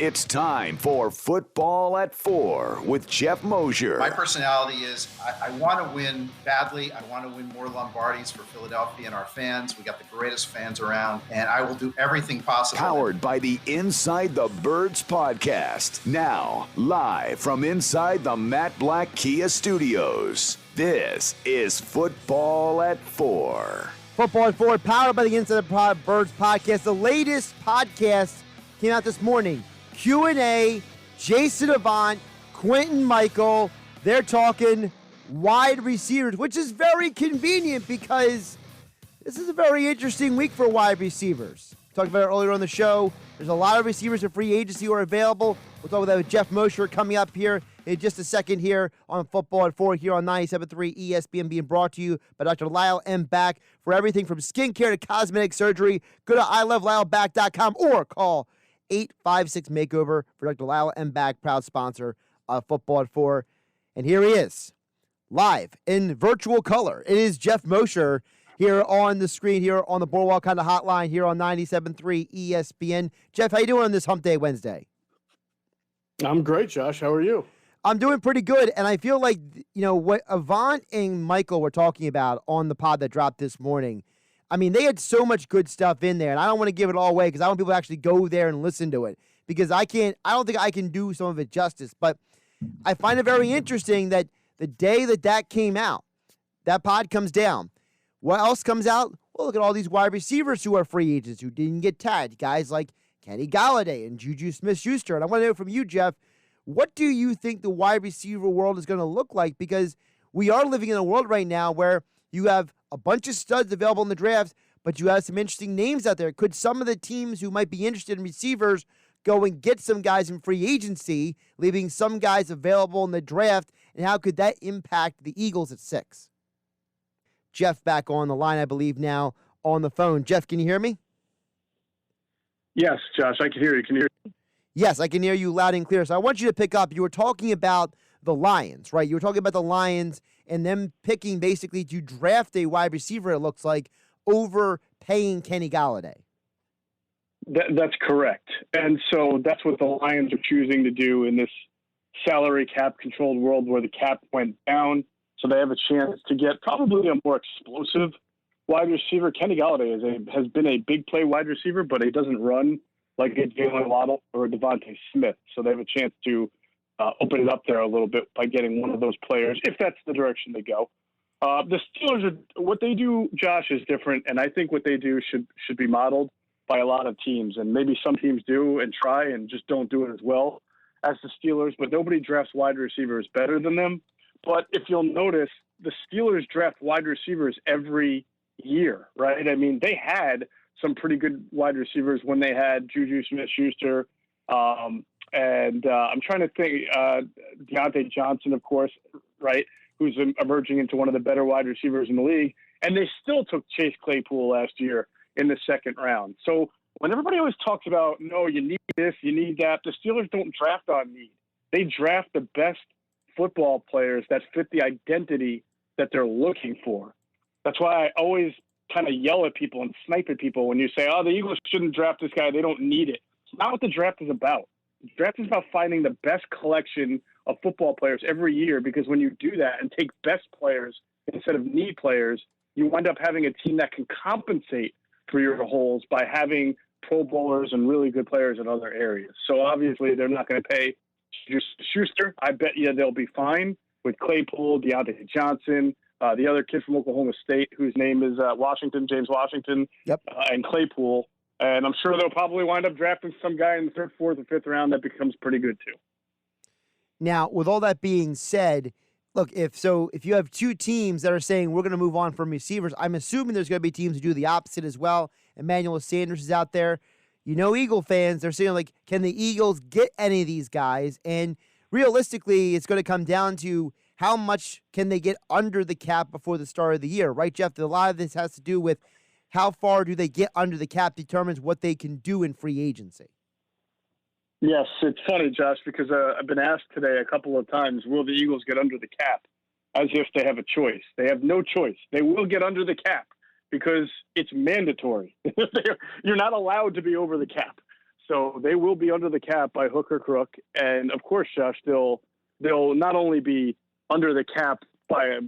It's time for Football at 4 with Geoff Mosher. My personality is I want to win badly. I want to win more Lombardis for Philadelphia and our fans. We got the greatest fans around, and I will do everything possible. Powered by the Inside the Birds podcast. Now, live from inside the Matt Black Kia Studios. This is Football at 4. Football at 4, powered by the Inside the Birds podcast. The latest podcast came out this morning. Q&A, Jason Avant, Quentin Michael, they're talking wide receivers, which is very convenient because this is a very interesting week for wide receivers. Talked about it earlier on the show. There's a lot of receivers in free agency who are available. We'll talk about that with Geoff Mosher coming up here in just a second here on Football at 4 here on 97.3 ESPN, being brought to you by Dr. Lyle M. Back. For everything from skincare to cosmetic surgery, go to iloveLyleBack.com or call 856-MAKEOVER for Dr. Lyle M. Back, proud sponsor of Football at 4. And here he is, live in virtual color. It is Geoff Mosher here on the screen, here on the Boardwalk Honda Hotline, here on 97.3 ESPN. Geoff, how you doing on this Hump Day Wednesday? I'm great, Josh. How are you? I'm doing pretty good, and I feel like, you know, what Avant and Michael were talking about on the pod that dropped this morning, I mean, they had so much good stuff in there, and I don't want to give it all away because I want people to actually go there and listen to it because I don't think I can do some of it justice, but I find it very interesting that the day that came out, that pod comes down. What else comes out? Well, look at all these wide receivers who are free agents who didn't get tagged, guys like Kenny Golladay and Juju Smith-Schuster. And I want to know from you, Geoff, what do you think the wide receiver world is going to look like? Because we are living in a world right now where you have a bunch of studs available in the drafts, but you have some interesting names out there. Could some of the teams who might be interested in receivers go and get some guys in free agency, leaving some guys available in the draft? And how could that impact the Eagles at 6? Geoff back on the line, I believe, now on the phone. Geoff, can you hear me? Yes, Josh, I can hear you. Can you hear me? Yes, I can hear you loud and clear. So I want you to pick up. You were talking about the Lions, right? You were talking about the Lions and them picking basically to draft a wide receiver, it looks like, over paying Kenny Golladay. That's correct. And so that's what the Lions are choosing to do in this salary cap controlled world where the cap went down. So they have a chance to get probably a more explosive wide receiver. Kenny Golladay has been a big play wide receiver, but he doesn't run like a Jalen Waddle or Devontae Smith. So they have a chance to open it up there a little bit by getting one of those players, if that's the direction they go. The Steelers, what they do, Josh, is different, and I think what they do should be modeled by a lot of teams. And maybe some teams do and try and just don't do it as well as the Steelers, but nobody drafts wide receivers better than them. But if you'll notice, the Steelers draft wide receivers every year, right? I mean, they had some pretty good wide receivers when they had Juju Smith-Schuster, and I'm trying to think, Deontay Johnson, of course, right, who's emerging into one of the better wide receivers in the league. And they still took Chase Claypool last year in the second round. So when everybody always talks about, no, you need this, you need that, the Steelers don't draft on need. They draft the best football players that fit the identity that they're looking for. That's why I always kind of yell at people and snipe at people when you say, oh, the Eagles shouldn't draft this guy. They don't need it. It's not what the draft is about. The draft is about finding the best collection of football players every year, because when you do that and take best players instead of need players, you wind up having a team that can compensate for your holes by having Pro Bowlers and really good players in other areas. So obviously they're not going to pay Schuster. I bet you they'll be fine with Claypool, Deontay Johnson, the other kid from Oklahoma State, whose name is James Washington, yep. And Claypool. And I'm sure they'll probably wind up drafting some guy in the third, fourth, or fifth round that becomes pretty good too. Now, with all that being said, look, if you have two teams that are saying we're going to move on from receivers, I'm assuming there's going to be teams who do the opposite as well. Emmanuel Sanders is out there. You know, Eagle fans, they're saying, like, can the Eagles get any of these guys? And realistically, it's going to come down to how much can they get under the cap before the start of the year, right, Geoff? A lot of this has to do with how far do they get under the cap determines what they can do in free agency. Yes, it's funny, Josh, because I've been asked today a couple of times, will the Eagles get under the cap? As if they have a choice. They have no choice. They will get under the cap because it's mandatory. You're not allowed to be over the cap. So they will be under the cap by hook or crook. And of course, Josh, they'll not only be under the cap by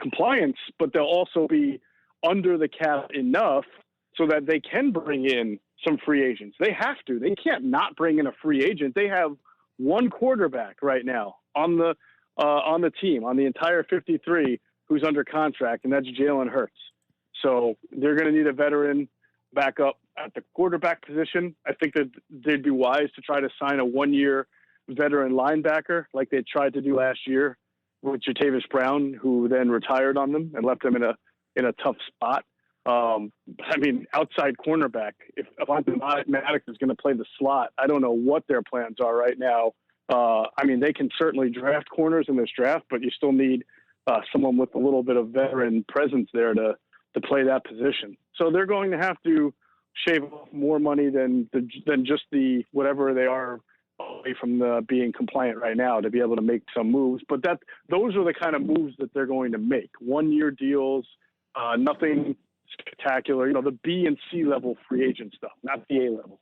compliance, but they'll also be under the cap enough so that they can bring in some free agents. They have to. They can't not bring in a free agent. They have one quarterback right now on the team, on the entire 53, who's under contract, and that's Jalen Hurts. So they're going to need a veteran backup at the quarterback position. I think that they'd be wise to try to sign a one-year veteran linebacker like they tried to do last year with Jatavis Brown, who then retired on them and left them in a tough spot. I mean, outside cornerback, if Avonte Maddox is going to play the slot, I don't know what their plans are right now. I mean, they can certainly draft corners in this draft, but you still need someone with a little bit of veteran presence there to play that position. So they're going to have to shave off more money than just the whatever they are away from being compliant right now to be able to make some moves. But those are the kind of moves that they're going to make. 1-year deals, nothing spectacular, the B and C level free agent stuff, not the A level.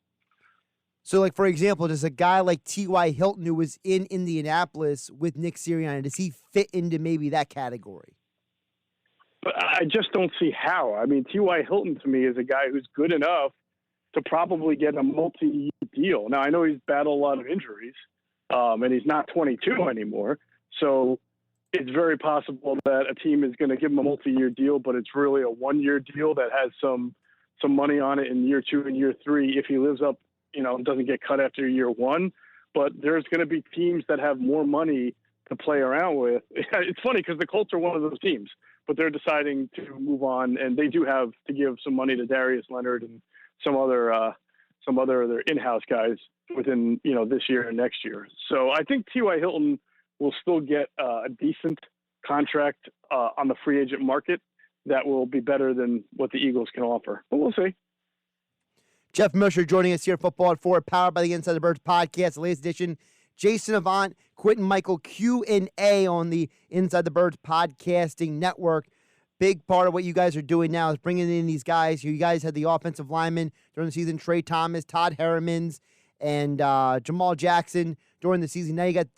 So, like, for example, does a guy like T.Y. Hilton, who was in Indianapolis with Nick Sirianni, does he fit into maybe that category? But I just don't see how. I mean, T.Y. Hilton to me is a guy who's good enough to probably get a multi-year deal. Now, I know he's battled a lot of injuries, and he's not 22 anymore. So it's very possible that a team is going to give him a multi-year deal, but it's really a 1-year deal that has some money on it in year 2 and year 3 if he lives up, doesn't get cut after year 1. But there's going to be teams that have more money to play around with. It's funny because the Colts are one of those teams, but they're deciding to move on, and they do have to give some money to Darius Leonard and some other of their in-house guys within this year and next year. So I think T.Y. Hilton will still get a decent contract on the free agent market that will be better than what the Eagles can offer. But we'll see. Geoff Mosher joining us here at Football at 4, powered by the Inside the Birds podcast, the latest edition. Jason Avant, Quentin Michael, Q&A on the Inside the Birds podcasting network. Big part of what you guys are doing now is bringing in these guys. You guys had the offensive linemen during the season, Trey Thomas, Todd Herremans, and Jamal Jackson during the season. Now you got,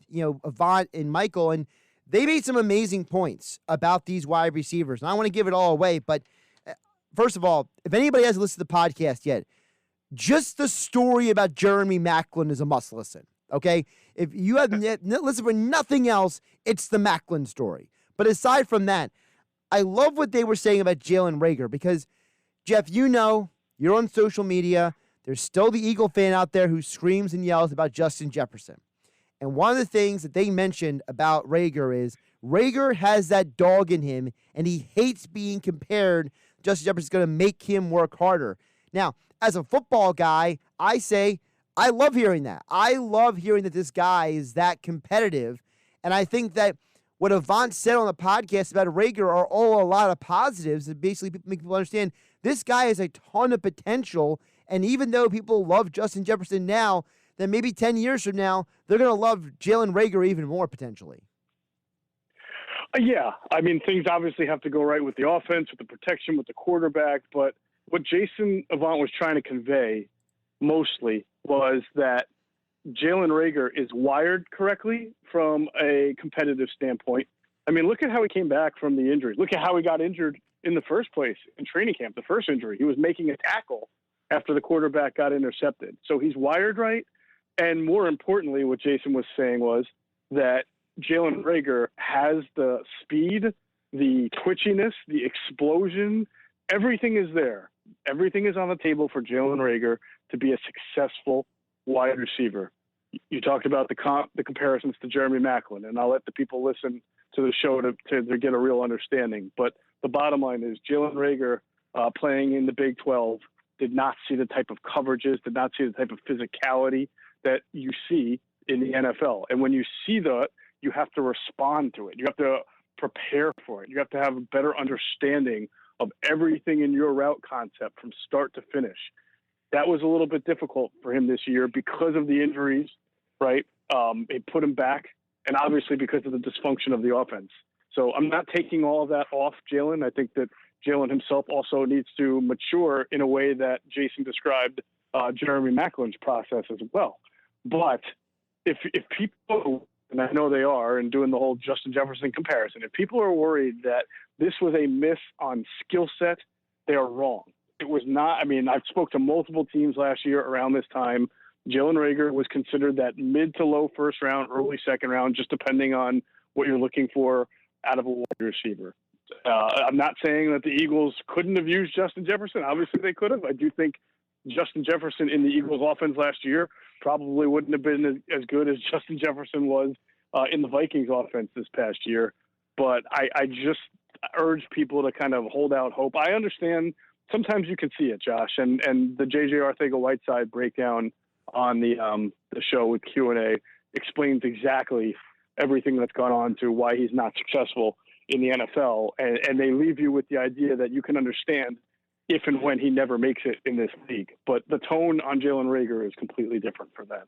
Avant and Michael, and they made some amazing points about these wide receivers. And I want to give it all away, but first of all, if anybody hasn't listened to the podcast yet, just the story about Jeremy Maclin is a must listen, okay? If you have listen for nothing else, it's the Maclin story. But aside from that, I love what they were saying about Jalen Reagor because, Geoff, you're on social media. There's still the Eagle fan out there who screams and yells about Justin Jefferson. And one of the things that they mentioned about Reagor is Reagor has that dog in him, and he hates being compared. Justin Jefferson's going to make him work harder. Now, as a football guy, I say I love hearing that. I love hearing that this guy is that competitive, and I think that what Avant said on the podcast about Reagor are all a lot of positives that basically make people understand this guy has a ton of potential. And even though people love Justin Jefferson now, then maybe 10 years from now, they're going to love Jalen Reagor even more potentially. Yeah. I mean, things obviously have to go right with the offense, with the protection, with the quarterback. But what Jason Avant was trying to convey mostly was that Jalen Reagor is wired correctly from a competitive standpoint. I mean, look at how he came back from the injury. Look at how he got injured in the first place in training camp, the first injury. He was making a tackle after the quarterback got intercepted. So he's wired right. And more importantly, what Jason was saying was that Jalen Reagor has the speed, the twitchiness, the explosion. Everything is there. Everything is on the table for Jalen Reagor to be a successful wide receiver. You talked about the comparisons to Jeremy Maclin, and I'll let the people listen to the show to get a real understanding. But the bottom line is Jalen Reagor playing in the Big 12 did not see the type of coverages, did not see the type of physicality that you see in the NFL. And when you see that, you have to respond to it. You have to prepare for it. You have to have a better understanding of everything in your route concept from start to finish. That was a little bit difficult for him this year because of the injuries, right? It put him back, and obviously because of the dysfunction of the offense. So I'm not taking all of that off Jalen. I think that Jalen himself also needs to mature in a way that Jason described Jeremy Macklin's process as well. But if people, and I know they are, and doing the whole Justin Jefferson comparison, if people are worried that this was a miss on skill set, they are wrong. It was not. I mean, I've spoke to multiple teams last year around this time. Jalen Reagor was considered that mid to low first round, early second round, just depending on what you're looking for out of a wide receiver. I'm not saying that the Eagles couldn't have used Justin Jefferson. Obviously, they could have. I do think Justin Jefferson in the Eagles offense last year probably wouldn't have been as good as Justin Jefferson was in the Vikings offense this past year. But I just urge people to kind of hold out hope. I understand sometimes you can see it, Josh, and the J.J. Arcega-Whiteside breakdown on the show with Q&A explains exactly everything that's gone on to why he's not successful in the NFL. And they leave you with the idea that you can understand if and when he never makes it in this league. But the tone on Jalen Reagor is completely different for them.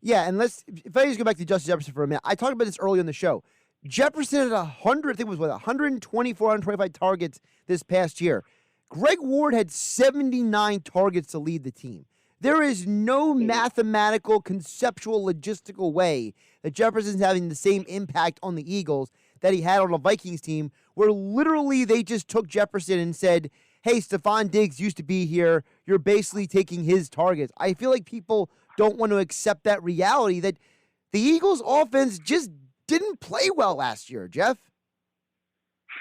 Yeah, and if I just go back to Justin Jefferson for a minute, I talked about this earlier in the show. Jefferson had 100, I think it was 124, 125 targets this past year. Greg Ward had 79 targets to lead the team. There is no mathematical, conceptual, logistical way that Jefferson's having the same impact on the Eagles that he had on the Vikings team, where literally they just took Jefferson and said, hey, Stephon Diggs used to be here. You're basically taking his targets. I feel like people don't want to accept that reality that the Eagles offense just didn't play well last year, Geoff.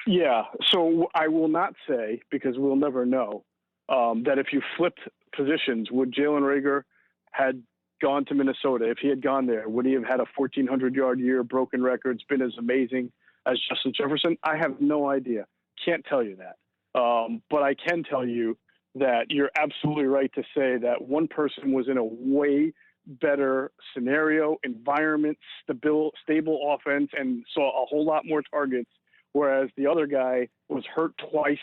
Yeah, so I will not say, because we'll never know, that if you flipped positions, would Jalen Reagor had gone to Minnesota, if he had gone there, would he have had a 1,400-yard year, broken records, been as amazing as Justin Jefferson? I have no idea. Can't tell you that. But I can tell you that you're absolutely right to say that one person was in a way better scenario, environment, stable offense, and saw a whole lot more targets, whereas the other guy was hurt twice,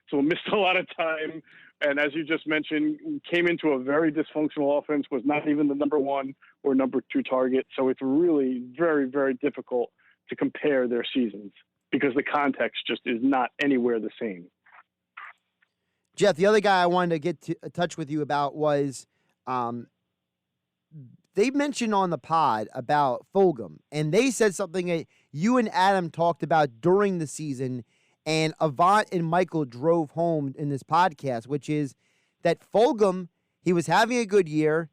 so missed a lot of time. And as you just mentioned, came into a very dysfunctional offense, was not even the number one or number two target. So it's really very, very difficult to compare their seasons because the context just is not anywhere the same. Geoff, the other guy I wanted to get in touch with you about was they mentioned on the pod about Fulgham, and they said something that you and Adam talked about during the season, and Avant and Michael drove home in this podcast, which is that Fulgham, he was having a good year,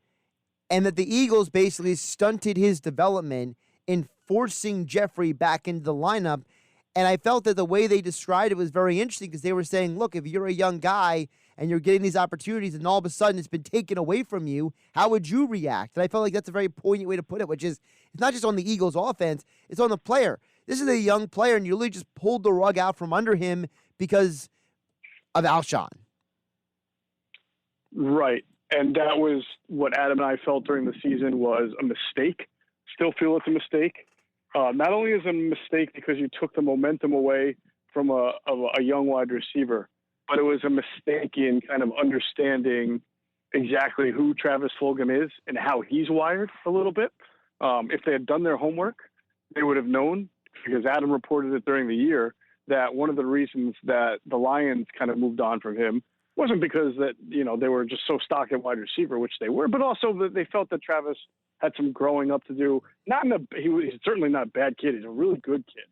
and that the Eagles basically stunted his development in forcing Jeffrey back into the lineup. And I felt that the way they described it was very interesting because they were saying, look, if you're a young guy and you're getting these opportunities and all of a sudden it's been taken away from you, how would you react? And I felt like that's a very poignant way to put it, which is it's not just on the Eagles offense, it's on the player. This is a young player and you literally just pulled the rug out from under him because of Alshon. Right. And that was what Adam and I felt during the season was a mistake. Still feel it's a mistake. Not only is it a mistake because you took the momentum away from a young wide receiver, but it was a mistake in kind of understanding exactly who Travis Fulgham is and how he's wired a little bit. If they had done their homework, they would have known, because Adam reported it during the year, that one of the reasons that the Lions kind of moved on from him wasn't because that, they were just so stocked at wide receiver, which they were, but also that they felt that Travis had some growing up to do. He's certainly not a bad kid. He's a really good kid,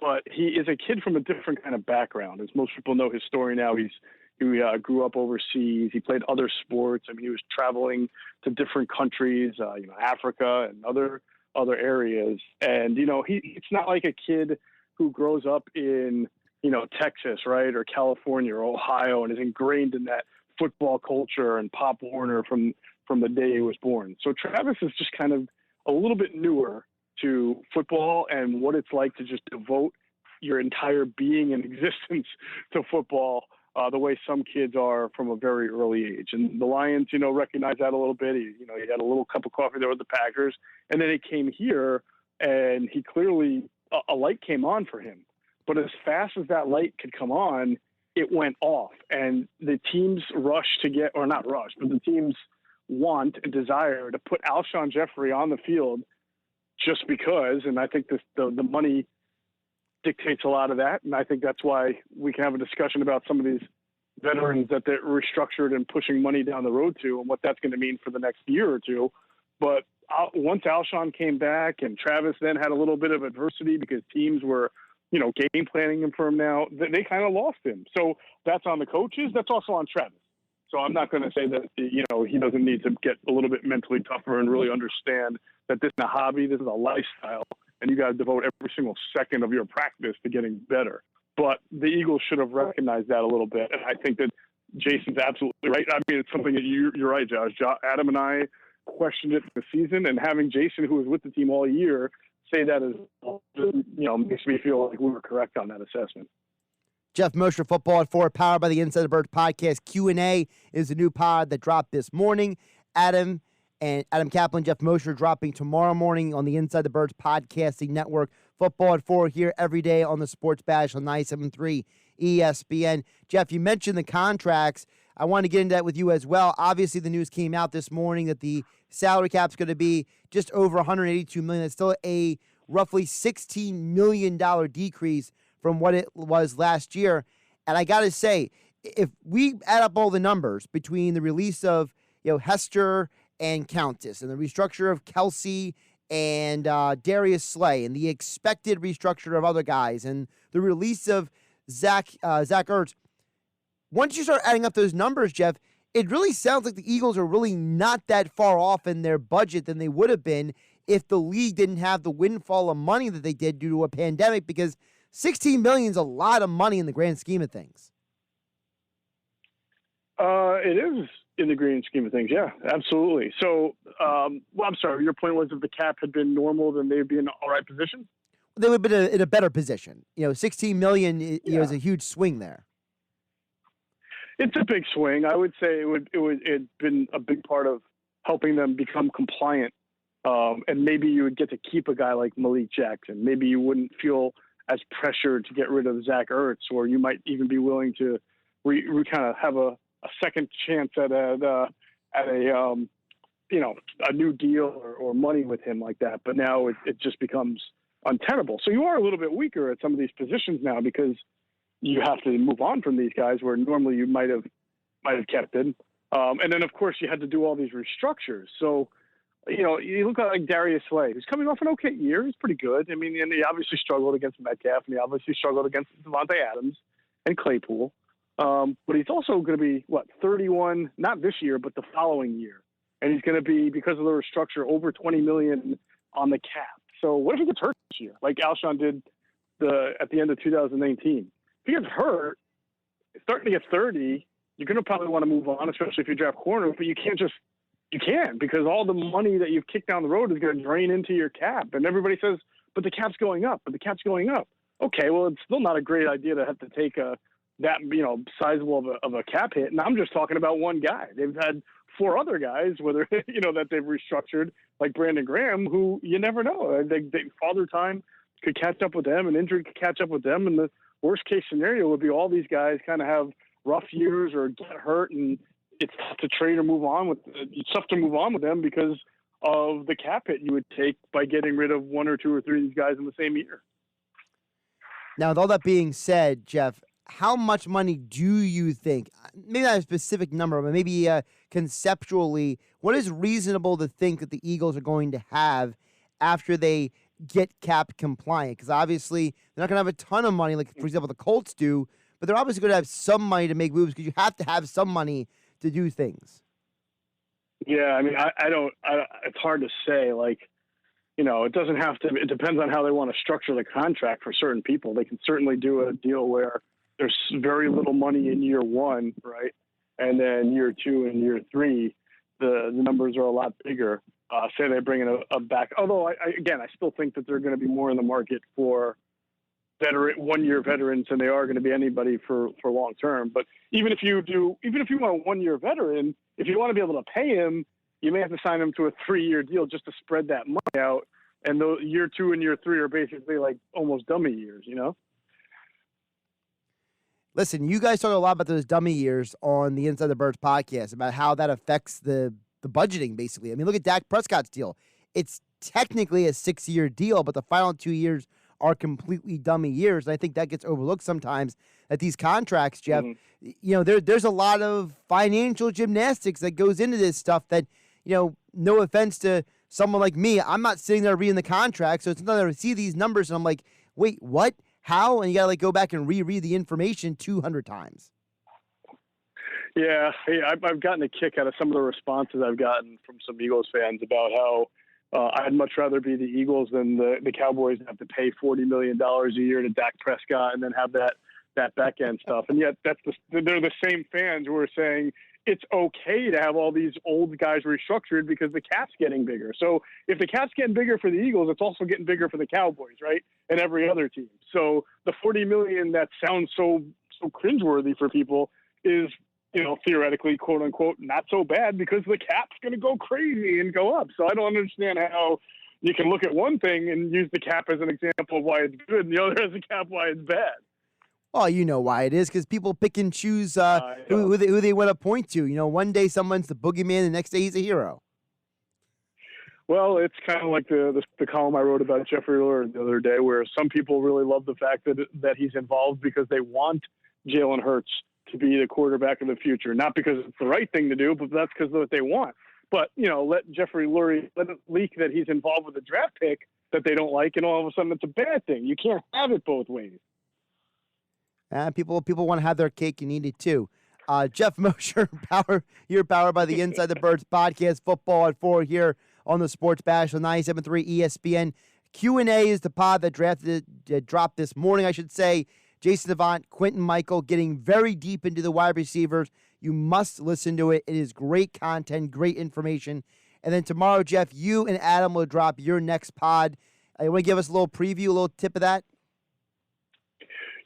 but he is a kid from a different kind of background. As most people know his story now, he grew up overseas. He played other sports. I mean, he was traveling to different countries, Africa and other areas. And, it's not like a kid who grows up in, Texas, right, or California or Ohio and is ingrained in that football culture and Pop Warner from the day he was born. So Travis is just kind of a little bit newer to football and what it's like to just devote your entire being and existence to football the way some kids are from a very early age. And the Lions, recognize that a little bit. He had a little cup of coffee there with the Packers. And then he came here and he clearly, a light came on for him. But as fast as that light could come on, it went off. And the team's the team's want and desire to put Alshon Jeffrey on the field just because, and I think the money dictates a lot of that, and I think that's why we can have a discussion about some of these veterans that they're restructured and pushing money down the road to, and what that's going to mean for the next year or two. But once Alshon came back and Travis then had a little bit of adversity because teams were, game planning him for him now, they kind of lost him. So that's on the coaches. That's also on Travis. So I'm not going to say that, he doesn't need to get a little bit mentally tougher and really understand that this is a hobby, this is a lifestyle, and you got to devote every single second of your practice to getting better. But the Eagles should have recognized that a little bit. And I think that Jason's absolutely right. I mean, it's something that you're right, Josh. Adam and I questioned it this season, and having Jason, who was with the team all year, say that makes me feel like we were correct on that assessment. Geoff Mosher, Football at 4, powered by the Inside the Birds podcast. Q&A is the new pod that dropped this morning. Adam Kaplan, Geoff Mosher dropping tomorrow morning on the Inside the Birds podcasting network. Football at 4 here every day on the Sports Bash on 97.3 ESPN. Geoff, you mentioned the contracts. I want to get into that with you as well. Obviously, the news came out this morning that the salary cap is going to be just over $182 million. It's still a roughly $16 million decrease from what it was last year. And I got to say, if we add up all the numbers between the release of Hester and Countess and the restructure of Kelsey and Darius Slay and the expected restructure of other guys and the release of Zach Ertz, once you start adding up those numbers, Geoff, it really sounds like the Eagles are really not that far off in their budget than they would have been if the league didn't have the windfall of money that they did due to a pandemic, because $16 million is a lot of money in the grand scheme of things. It is in the grand scheme of things. Yeah, absolutely. So, I'm sorry. Your point was if the cap had been normal, then they'd be in an all right position. They would have been in a better position. $16 million is a huge swing there. It's a big swing. I would say it'd been a big part of helping them become compliant. And maybe you would get to keep a guy like Malik Jackson. Maybe you wouldn't feel as pressured to get rid of Zach Ertz, or you might even be willing to kind of have a second chance at a new deal or money with him like that. But now it just becomes untenable. So you are a little bit weaker at some of these positions now because you have to move on from these guys where normally you might have kept it. And then of course you had to do all these restructures. So, you look at like Darius Slay, who's coming off an okay year. He's pretty good. I mean, and he obviously struggled against Metcalf, and he obviously struggled against Devontae Adams and Claypool. But he's also going to be, 31, not this year, but the following year. And he's going to be, because of the restructure, over $20 million on the cap. So what if he gets hurt this year, like Alshon did at the end of 2019? If he gets hurt, starting to get 30, you're going to probably want to move on, especially if you draft corner, but you can, because all the money that you've kicked down the road is going to drain into your cap. And everybody says, but the cap's going up, Okay, well, it's still not a great idea to have to take that sizable of a cap hit. And I'm just talking about one guy. They've had 4 other guys, whether, that they've restructured, like Brandon Graham, who you never know. Father time could catch up with them, and injury could catch up with them. And the worst case scenario would be all these guys kind of have rough years or get hurt, and it's tough to trade or move on with. It's tough to move on with them because of the cap hit you would take by getting rid of 1 or 2 or 3 of these guys in the same year. Now, with all that being said, Geoff, how much money do you think, maybe not a specific number, but maybe conceptually, what is reasonable to think that the Eagles are going to have after they get cap compliant? Because obviously they're not going to have a ton of money, like, for example, the Colts do, but they're obviously going to have some money to make moves because you have to have some money to do things. Yeah, I mean, I don't. It's hard to say. It doesn't have to. It depends on how they want to structure the contract for certain people. They can certainly do a deal where there's very little money in year 1, right, and then year 2 and year 3, the numbers are a lot bigger. Say they bring in a back. Although I still think that they're going to be more in the market for one-year veterans than they are going to be anybody for long term. But even if you want a 1-year veteran, if you want to be able to pay him, you may have to sign him to a 3-year deal just to spread that money out. And the year 2 and year 3 are basically like almost dummy years, Listen, you guys talk a lot about those dummy years on the Inside the Birds podcast about how that affects the budgeting, basically. I mean, look at Dak Prescott's deal. It's technically a 6-year deal, but the final 2 years are completely dummy years. And I think that gets overlooked sometimes. that these contracts, Geoff, Mm-hmm. There's a lot of financial gymnastics that goes into this stuff that, no offense to someone like me, I'm not sitting there reading the contract, so it's not that I see these numbers and I'm like, wait, what? How? And you got to go back and reread the information 200 times. Yeah, hey, I've gotten a kick out of some of the responses I've gotten from some Eagles fans about how I'd much rather be the Eagles than the Cowboys have to pay $40 million a year to Dak Prescott and then have that back end stuff. And yet they're the same fans who are saying it's okay to have all these old guys restructured because the cap's getting bigger. So if the cap's getting bigger for the Eagles, it's also getting bigger for the Cowboys, right? And every other team. So the $40 million that sounds so cringeworthy for people is, theoretically, quote unquote, not so bad because the cap's going to go crazy and go up. So I don't understand how you can look at one thing and use the cap as an example of why it's good and the other as a cap why it's bad. Oh, you know why it is, because people pick and choose who they want to point to. One day someone's the boogeyman, the next day he's a hero. Well, it's kind of like the column I wrote about Jeffrey Lurie the other day, where some people really love the fact that he's involved because they want Jalen Hurts to be the quarterback of the future, not because it's the right thing to do, but that's because of what they want. But, let Jeffrey Lurie let it leak that he's involved with a draft pick that they don't like, and all of a sudden it's a bad thing. You can't have it both ways. People want to have their cake and eat it too. Geoff Mosher, you're powered by the Inside the Birds podcast, Football at 4 here on the Sports Bash on 97.3 ESPN. Q&A is the pod that dropped this morning, I should say. Jason Avant, Quentin Michael, getting very deep into the wide receivers. You must listen to it. It is great content, great information. And then tomorrow, Geoff, you and Adam will drop your next pod. You want to give us a little preview, a little tip of that?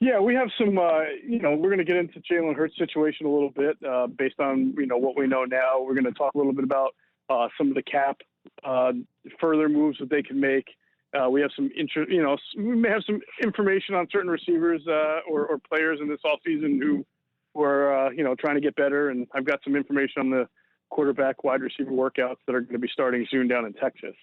Yeah, we have some, we're going to get into Jalen Hurts' situation a little bit based on, what we know now. We're going to talk a little bit about some of the cap, further moves that they can make. We have some we may have some information on certain receivers or players in this offseason who are, trying to get better. And I've got some information on the quarterback wide receiver workouts that are going to be starting soon down in Texas.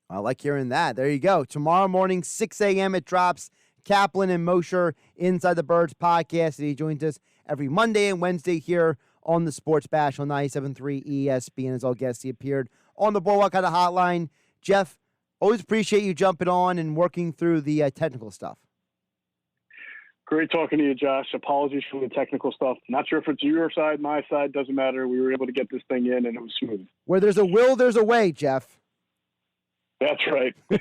I like hearing that. There you go. Tomorrow morning, 6 a.m. it drops. Kaplan and Mosher, Inside the Birds podcast. And he joins us every Monday and Wednesday here on the Sports Bash on 97.3 ESPN. As all guests, he appeared on the Boardwalk Kind of Hotline. Geoff, always appreciate you jumping on and working through the technical stuff. Great talking to you, Josh. Apologies for the technical stuff. Not sure if it's your side, my side, doesn't matter. We were able to get this thing in, and it was smooth. Where there's a will, there's a way, Geoff. That's right. See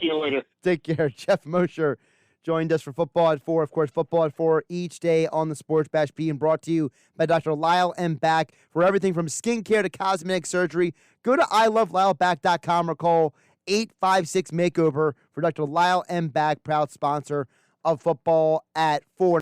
you later. Take care. Geoff Mosher joined us for Football at 4. Of course, Football at 4 each day on the Sports Bash being brought to you by Dr. Lyle M. Back for everything from skincare to cosmetic surgery. Go to ilovelyle.com or call 856-MAKEOVER for Dr. Lyle M. Back, proud sponsor of Football at 4.